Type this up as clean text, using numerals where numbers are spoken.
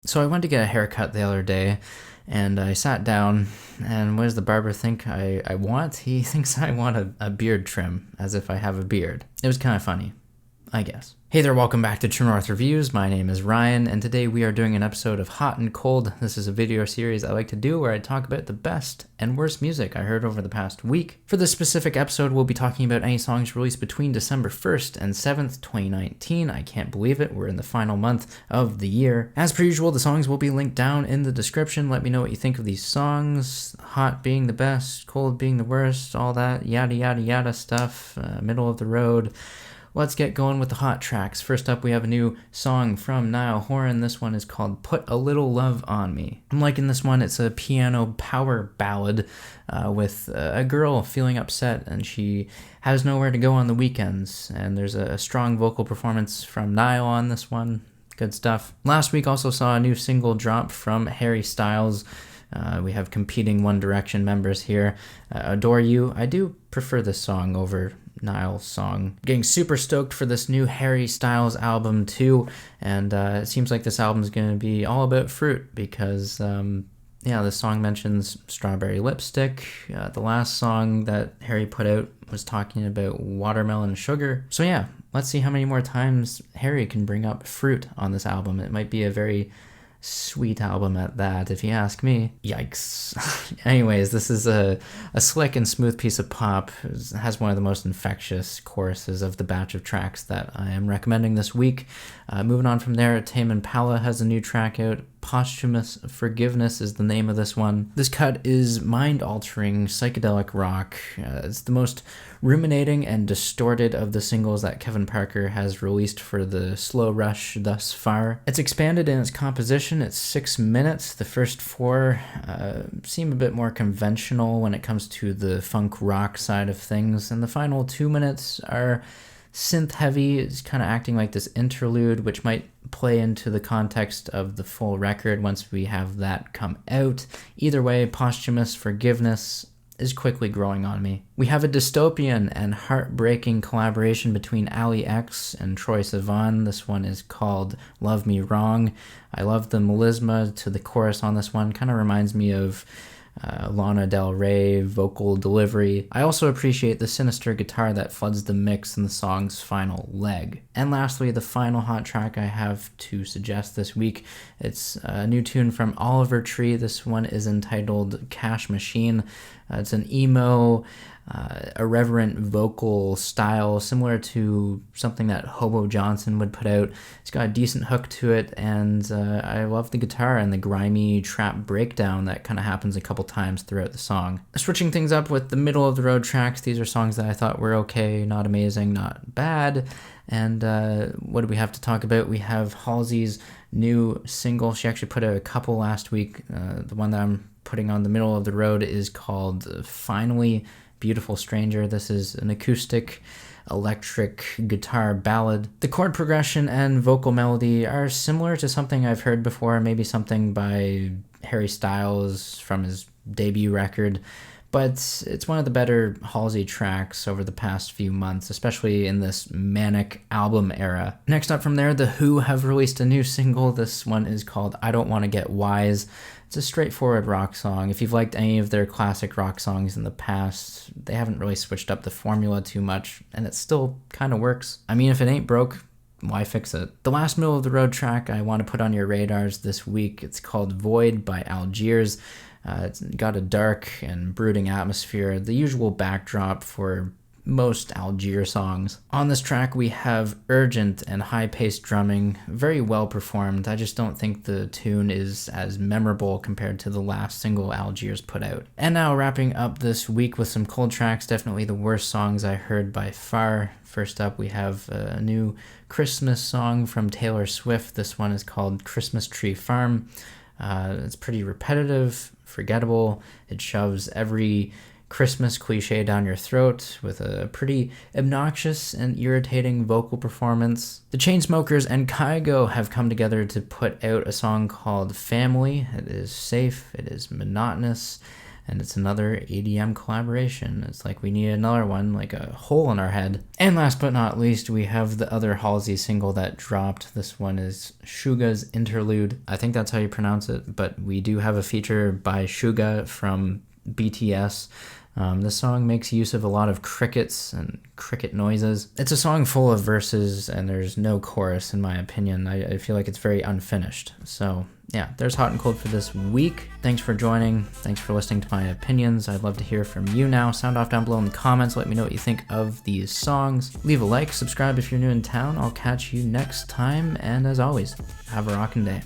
So I went to get a haircut the other day, and I sat down, and what does the barber think I want? He thinks I want a beard trim, as if I have a beard. It was kind of funny, I guess. Hey there, welcome back to True North Reviews. My name is Ryan, and today we are doing an episode of Hot and Cold. This is a video series I like to do where I talk about the best and worst music I heard over the past week. For this specific episode, we'll be talking about any songs released between December 1st and 7th, 2019. I can't believe it, we're in the final month of the year. As per usual, the songs will be linked down in the description. Let me know what you think of these songs. Hot being the best, cold being the worst, all that yada yada yada stuff, middle of the road. Let's get going with the hot tracks. First up, we have a new song from Niall Horan. This one is called Put a Little Love on Me. I'm liking this one. It's a piano power ballad with a girl feeling upset, and she has nowhere to go on the weekends. And there's a strong vocal performance from Niall on this one. Good stuff. Last week also saw a new single drop from Harry Styles. We have competing One Direction members here. Adore You. I do prefer this song over Niall's song. Getting super stoked for this new Harry Styles album too, and it seems like this album is going to be all about fruit because this song mentions strawberry lipstick. The last song that Harry put out was talking about watermelon sugar. So yeah, let's see how many more times Harry can bring up fruit on this album. It might be a very sweet album at that, if you ask me. Yikes. Anyways, this is a slick and smooth piece of pop. It has one of the most infectious choruses of the batch of tracks that I am recommending this week. Moving on from there, Tame Impala has a new track out. Posthumous Forgiveness is the name of this one. This cut is mind-altering psychedelic rock. It's the most ruminating and distorted of the singles that Kevin Parker has released for the Slow Rush thus far. It's expanded in its composition. It's 6 minutes. The first 4 seem a bit more conventional when it comes to the funk rock side of things, and the final 2 minutes are synth heavy. It's kind of acting like this interlude, which might play into the context of the full record once we have that come out. Either way, Posthumous Forgiveness is quickly growing on me. We have a dystopian and heartbreaking collaboration between Allie X and Troye Sivan. This one is called Love Me Wrong. I love the melisma to the chorus on this one. Kind of reminds me of Lana Del Rey vocal delivery. I also appreciate the sinister guitar that floods the mix in the song's final leg. And lastly, the final hot track I have to suggest this week. It's a new tune from Oliver Tree. This one is entitled Cash Machine. It's an emo, irreverent vocal style similar to something that Hobo Johnson would put out. It's got a decent hook to it, and I love the guitar and the grimy trap breakdown that kind of happens a couple times throughout the song. Switching things up with the middle of the road tracks, these are songs that I thought were okay, not amazing, not bad. And what do we have to talk about? We have Halsey's new single. She actually put out a couple last week. The one that I'm putting on the middle of the road is called Finally Beautiful Stranger. This is an acoustic electric guitar ballad. The chord progression and vocal melody are similar to something I've heard before, maybe something by Harry Styles from his debut record, but it's one of the better Halsey tracks over the past few months, especially in this manic album era. Next up from there, The Who have released a new single. This one is called I Don't Want to Get Wise. It's a straightforward rock song. If you've liked any of their classic rock songs in the past, they haven't really switched up the formula too much, and it still kind of works. I mean, if it ain't broke, why fix it? The last middle of the road track I want to put on your radars this week, it's called Void by Algiers. It's got a dark and brooding atmosphere, the usual backdrop for most Algiers songs. On this track we have urgent and high-paced drumming, very well performed. I just don't think the tune is as memorable compared to the last single Algiers put out. And now wrapping up this week with some cold tracks, definitely the worst songs I heard by far. First up we have a new Christmas song from Taylor Swift. This one is called Christmas Tree Farm. It's pretty repetitive, forgettable. It shoves every Christmas cliche down your throat with a pretty obnoxious and irritating vocal performance. The Chainsmokers and Kygo have come together to put out a song called Family. It is safe, it is monotonous, and it's another EDM collaboration. It's like we need another one, like a hole in our head. And last but not least, we have the other Halsey single that dropped. This one is Suga's Interlude. I think that's how you pronounce it, but we do have a feature by Suga from BTS. This song makes use of a lot of crickets and cricket noises. It's a song full of verses and there's no chorus, in my opinion. I feel like it's very unfinished. So yeah, there's Hot and Cold for this week. Thanks for joining. Thanks for listening to my opinions. I'd love to hear from you now. Sound off down below in the comments. Let me know what you think of these songs. Leave a like, subscribe if you're new in town. I'll catch you next time. And as always, have a rockin' day.